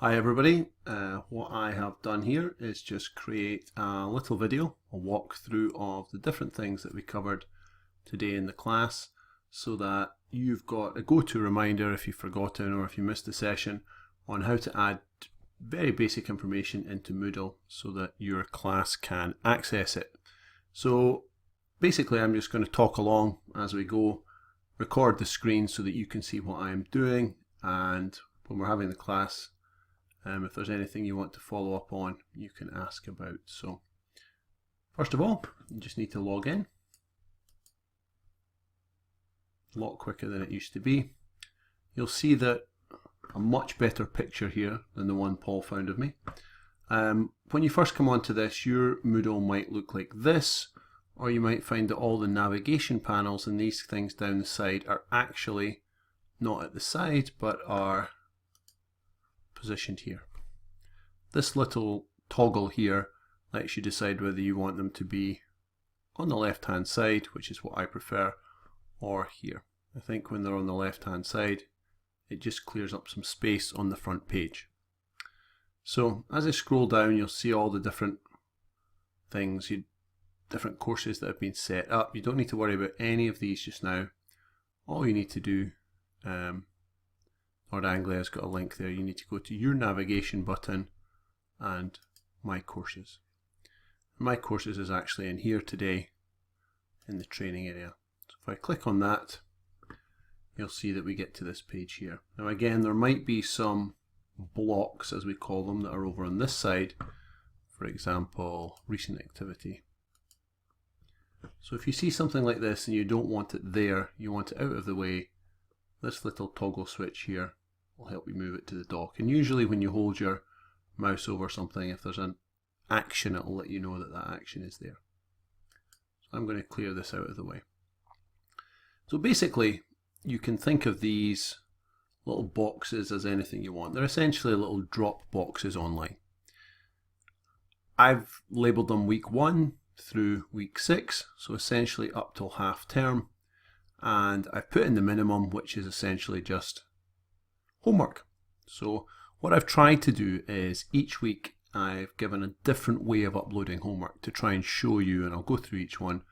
Hi everybody, what I have done here is just create a little video, a walkthrough of the different things that we covered today in the class so that you've got a go-to reminder if you've forgotten or if you missed a session on how to add very basic information into Moodle so that your class can access it. So basically I'm just going to talk along as we go, record the screen so that you can see what I'm doing, and when we're having the class, if there's anything you want to follow up on, you can ask about. So first of all, you just need to log in. A lot quicker than it used to be. You'll see that a much better picture here than the one Paul found of me. When you first come onto this, your Moodle might look like this, or you might find that all the navigation panels and these things down the side are actually not at the side, but are positioned here. This little toggle here lets you decide whether you want them to be on the left hand side, which is what I prefer, or here. I think when they're on the left hand side, it just clears up some space on the front page. So as I scroll down, you'll see all the different things, different courses that have been set up. You don't need to worry about any of these just now. All you need to do, Lord Anglia's got a link there, you need to go to your navigation button and My Courses. My Courses is actually in here today in the training area. So if I click on that, you'll see that we get to this page here. Now again, there might be some blocks, as we call them, that are over on this side. For example, recent activity. So if you see something like this and you don't want it there, you want it out of the way, this little toggle switch here will help you move it to the dock. And usually when you hold your mouse over something, if there's an action, it will let you know that that action is there. So I'm going to clear this out of the way. So basically, you can think of these little boxes as anything you want. They're essentially little drop boxes online. I've labelled them week 1 through week 6, so essentially up till half term. And I've put in the minimum, which is essentially just homework. So what I've tried to do is each week I've given a different way of uploading homework to try and show you, and I'll go through each one,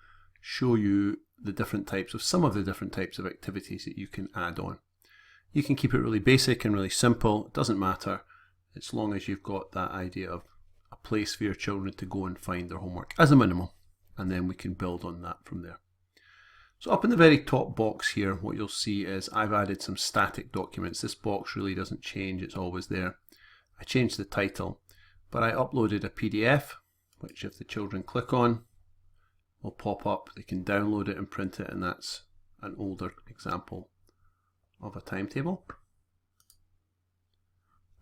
show you the different types of some of the different types of activities that you can add on. You can keep it really basic and really simple, it doesn't matter, as long as you've got that idea of a place for your children to go and find their homework as a minimum, and then we can build on that from there. So up in the very top box here, what you'll see is I've added some static documents. This box really doesn't change, it's always there. I changed the title, but I uploaded a PDF, which if the children click on, will pop up. They can download it and print it, and that's an older example of a timetable.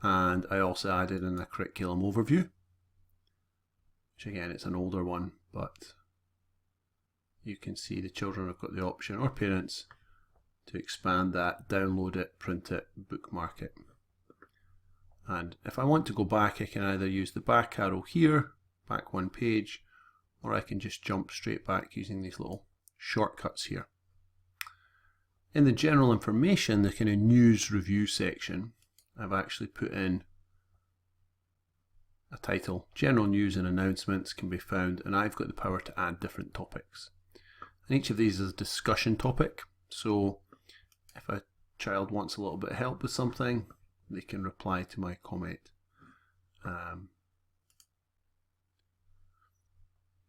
And I also added in a curriculum overview, which again, it's an older one, but you can see the children have got the option, or parents, to expand that, download it, print it, bookmark it. And if I want to go back, I can either use the back arrow here, back one page, or I can just jump straight back using these little shortcuts here. In the general information, the kind of news review section, I've actually put in a title. General news and announcements can be found, and I've got the power to add different topics. And each of these is a discussion topic, so if a child wants a little bit of help with something, they can reply to my comment.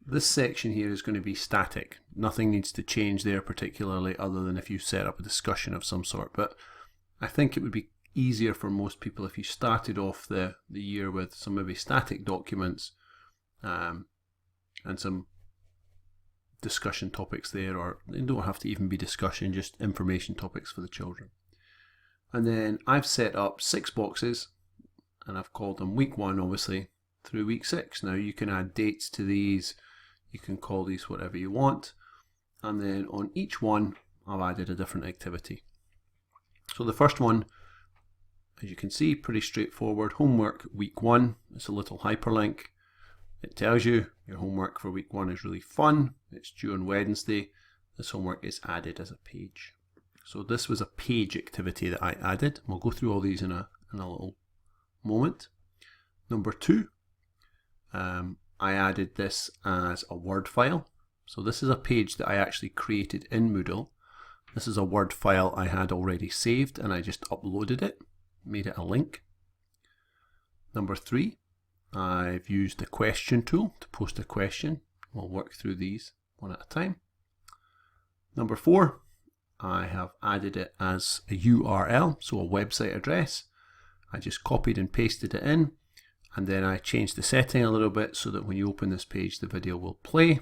This section here is going to be static. Nothing needs to change there particularly, other than if you set up a discussion of some sort. But I think it would be easier for most people if you started off the year with some maybe static documents and some discussion topics there, or they don't have to even be discussion, just information topics for the children. And then I've set up 6 boxes, and I've called them week 1 obviously through week 6. Now you can add dates to these, you can call these whatever you want, and then on each one I've added a different activity. So the first one, as you can see, pretty straightforward. Homework week 1, it's a little hyperlink. It tells you your homework for week 1 is really fun. It's due on Wednesday. This homework is added as a page. So this was a page activity that I added. We'll go through all these in a little moment. Number 2, I added this as a Word file. So this is a page that I actually created in Moodle. This is a Word file I had already saved and I just uploaded it, made it a link. Number 3, I've used the question tool to post a question. We'll work through these one at a time. Number 4, I have added it as a URL, so a website address. I just copied and pasted it in, and then I changed the setting a little bit so that when you open this page the video will play.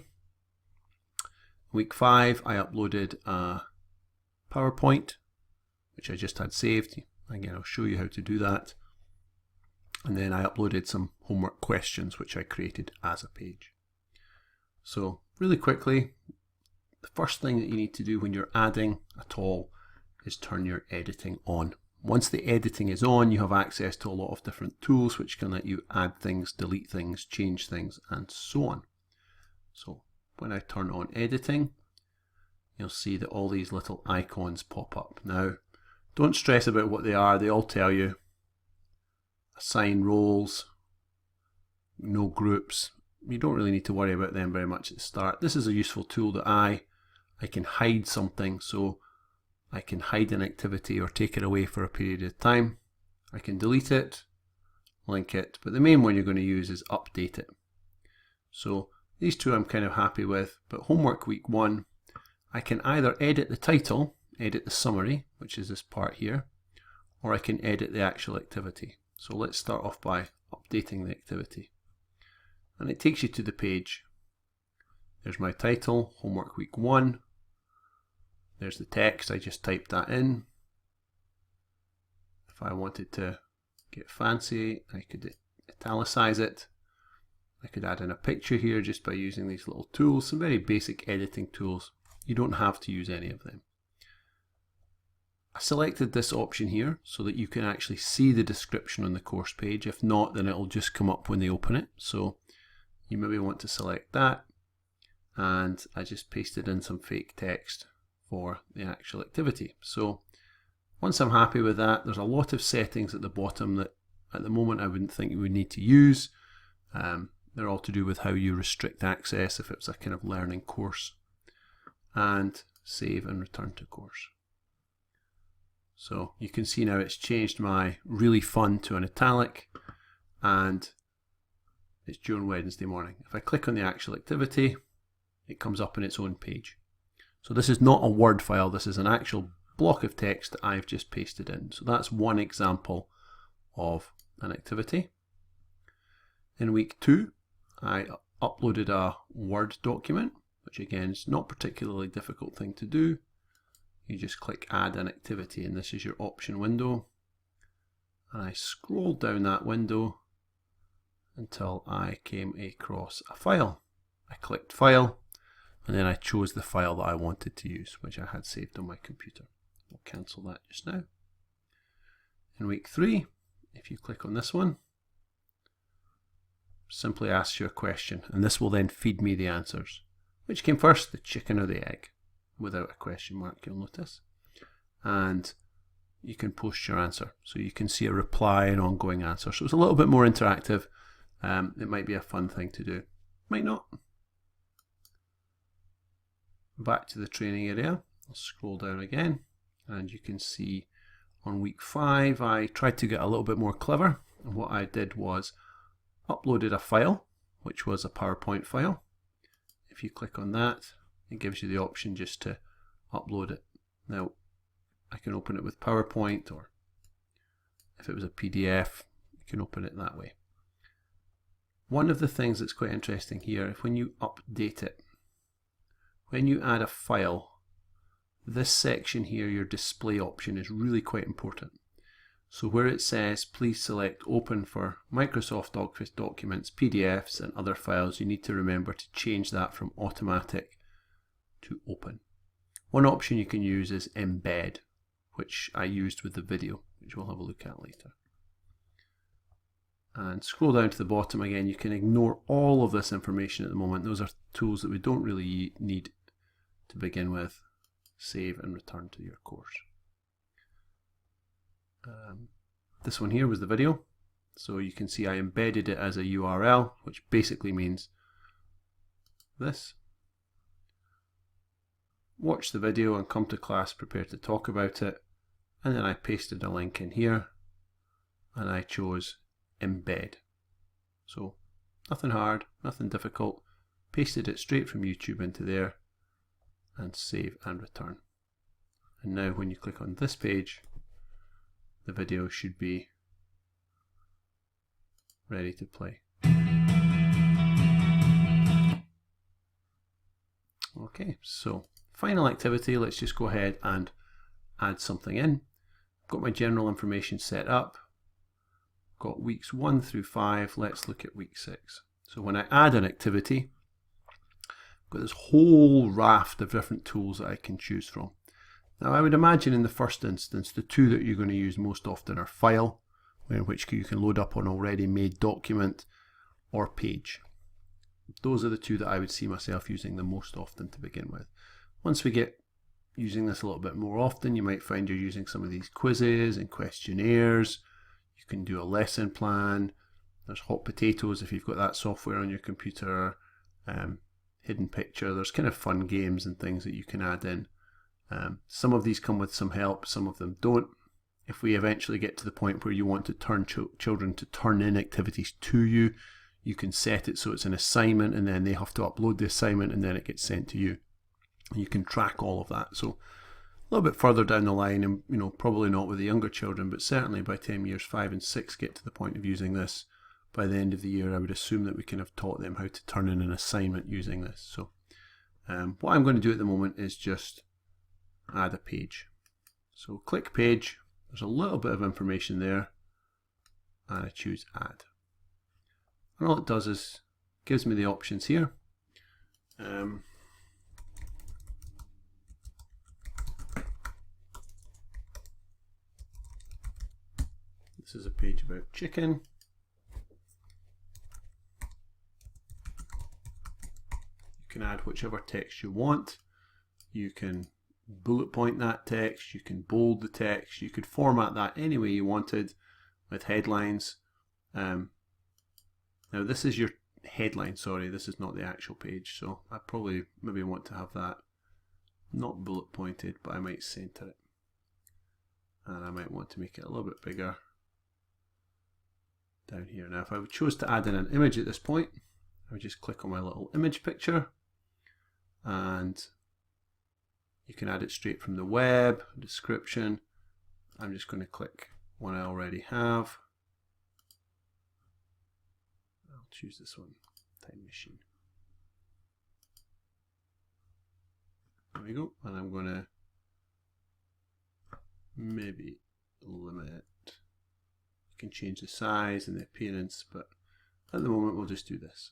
Week 5, I uploaded a PowerPoint, which I just had saved. Again, I'll show you how to do that. And then I uploaded some homework questions, which I created as a page. So really quickly, the first thing that you need to do when you're adding at all is turn your editing on. Once the editing is on, you have access to a lot of different tools which can let you add things, delete things, change things, and so on. So when I turn on editing, you'll see that all these little icons pop up. Now, don't stress about what they are. They all tell you assign roles, no groups. You don't really need to worry about them very much at the start. This is a useful tool that I can hide something, so I can hide an activity or take it away for a period of time. I can delete it, link it, but the main one you're going to use is update it. So these two I'm kind of happy with, but homework week 1, I can either edit the title, edit the summary, which is this part here, or I can edit the actual activity. So let's start off by updating the activity. And it takes you to the page. There's my title, homework week 1. There's the text, I just typed that in. If I wanted to get fancy, I could italicize it. I could add in a picture here just by using these little tools, some very basic editing tools. You don't have to use any of them. I selected this option here so that you can actually see the description on the course page. If not, then it'll just come up when they open it. So you maybe want to select that, and I just pasted in some fake text for the actual activity. So once I'm happy with that, there's a lot of settings at the bottom that at the moment I wouldn't think you would need to use. They're all to do with how you restrict access if it's a kind of learning course. And save and return to course. So you can see now it's changed my really fun to an italic, and it's due on Wednesday morning. If I click on the actual activity, it comes up in its own page. So this is not a Word file, this is an actual block of text that I've just pasted in. So that's one example of an activity. In week 2, I uploaded a Word document, which again is not a particularly difficult thing to do. You just click add an activity, and this is your option window. And I scrolled down that window until I came across a file. I clicked file, and then I chose the file that I wanted to use, which I had saved on my computer. We'll cancel that just now. In week 3, if you click on this one, simply asks you a question, and this will then feed me the answers. Which came first, the chicken or the egg? Without a question mark, you'll notice. And you can post your answer. So you can see a reply and ongoing answer. So it's a little bit more interactive. It might be a fun thing to do. Might not. Back to the training area. I'll scroll down again. And you can see on week 5, I tried to get a little bit more clever. And what I did was uploaded a file, which was a PowerPoint file. If you click on that, it gives you the option just to upload it. Now, I can open it with PowerPoint, or if it was a PDF, you can open it that way. One of the things that's quite interesting here, if when you update it, when you add a file, this section here, your display option, is really quite important. So where it says, please select open for Microsoft Office documents, PDFs, and other files, you need to remember to change that from automatic to open. One option you can use is embed, which I used with the video, which we'll have a look at later. And scroll down to the bottom again, you can ignore all of this information at the moment. Those are tools that we don't really need to begin with. Save and return to your course. This one here was the video. So you can see I embedded it as a URL, which basically means this. Watch the video and come to class prepared to talk about it. And then I pasted a link in here and I chose embed. So nothing hard, nothing difficult. Pasted it straight from YouTube into there and save and return. And now when you click on this page, the video should be ready to play. Okay, so final activity, let's just go ahead and add something in. I've got my general information set up. Got weeks 1 through 5. Let's look at week 6. So when I add an activity, I've got this whole raft of different tools that I can choose from. Now I would imagine in the first instance, the two that you're going to use most often are file, in which you can load up an already made document, or page. Those are the two that I would see myself using the most often to begin with. Once we get using this a little bit more often, you might find you're using some of these quizzes and questionnaires. You can do a lesson plan. There's hot potatoes if you've got that software on your computer. Hidden picture. There's kind of fun games and things that you can add in. Some of these come with some help, some of them don't. If we eventually get to the point where you want to turn children to turn in activities to you, you can set it so it's an assignment and then they have to upload the assignment and then it gets sent to you. You can track all of that. So a little bit further down the line, and probably not with the younger children, but certainly by the time years 5 and 6 get to the point of using this, by the end of the year I would assume that we can have taught them how to turn in an assignment using this. So what I'm going to do at the moment is just add a page. So click page, there's a little bit of information there, and I choose add. And all it does is gives me the options here. This is a page about chicken. You can add whichever text you want. You can bullet point that text, you can bold the text, you could format that any way you wanted with headlines. Now this is your headline, sorry, this is not the actual page, so I probably maybe want to have that not bullet pointed, but I might center it. And I might want to make it a little bit bigger down here. Now if I chose to add in an image at this point, I would just click on my little image picture, and you can add it straight from the web, description. I'm just going to click one I already have. I'll choose this one, time machine. There we go, and I'm going to maybe limit it. You can change the size and the appearance, but at the moment we'll just do this.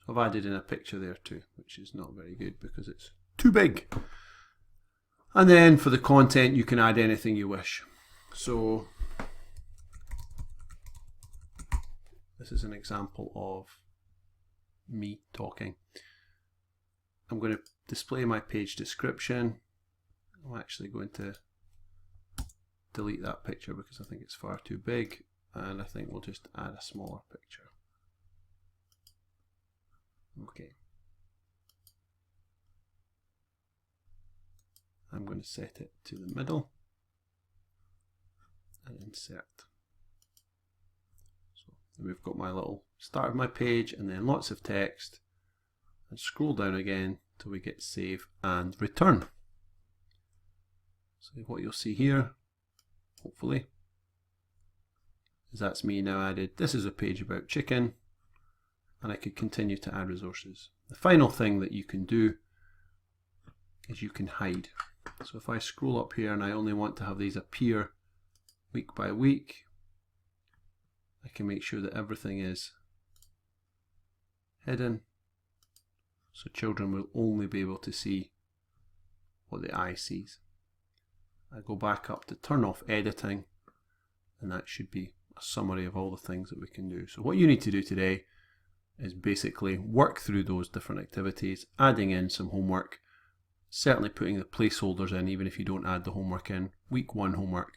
So I've added in a picture there too, which is not very good because it's too big. And then for the content you can add anything you wish. So this is an example of me talking. I'm going to display my page description. I'm actually going to delete that picture because I think it's far too big, and I think we'll just add a smaller picture. Okay. I'm going to set it to the middle and insert. So we've got my little start of my page and then lots of text, and scroll down again till we get save and return. So what you'll see here, hopefully, is that's me now added. This is a page about chicken, and I could continue to add resources. The final thing that you can do is you can hide. So if I scroll up here and I only want to have these appear week by week, I can make sure that everything is hidden, so children will only be able to see what the eye sees. I go back up to turn off editing, and that should be a summary of all the things that we can do. So what you need to do today is basically work through those different activities, adding in some homework, certainly putting the placeholders in even if you don't add the homework in. Week 1 homework,